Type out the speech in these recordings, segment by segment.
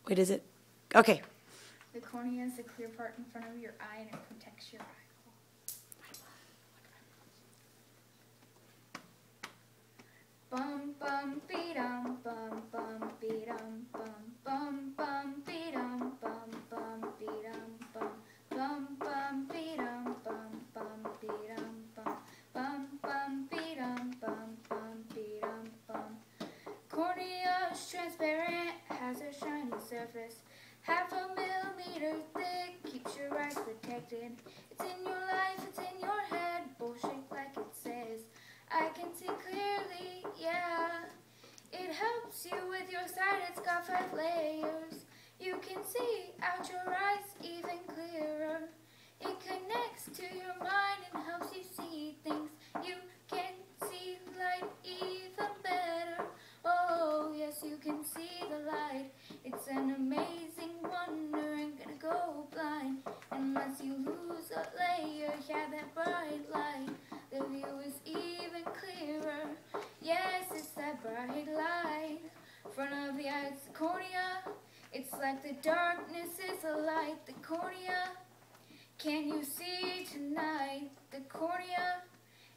Wait, is it? Okay. The cornea is the clear part in front of your eye and it protects your eyeball. Bum bum be dum bum bum be dum bum bum bum be dum bum bum be dum bum bum bum be dum bum bum be dum bum bum bum be dum bum bum be dum bum. Cornea is transparent, has a shiny surface, 0.5 millimeter thick, keeps your eyes protected. It's in your life, it's in your head, bullshit like it says. I can see clearly, yeah. It helps you with your sight, it's got 5 layers. You can see out your eyes even clearer. It connects to your mind and helps you see things. You can see light even better. Oh, yes, you can see the light. It's an amazing wonder. Ain't gonna go blind unless you lose a layer. Yeah, that bright light. The view is even clearer. Yes, it's that bright light. Front of the eye, it's the cornea. It's like the darkness is the light. The cornea. Can you see tonight? The cornea.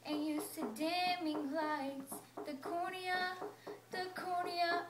Ain't used to dimming lights. The cornea. The cornea.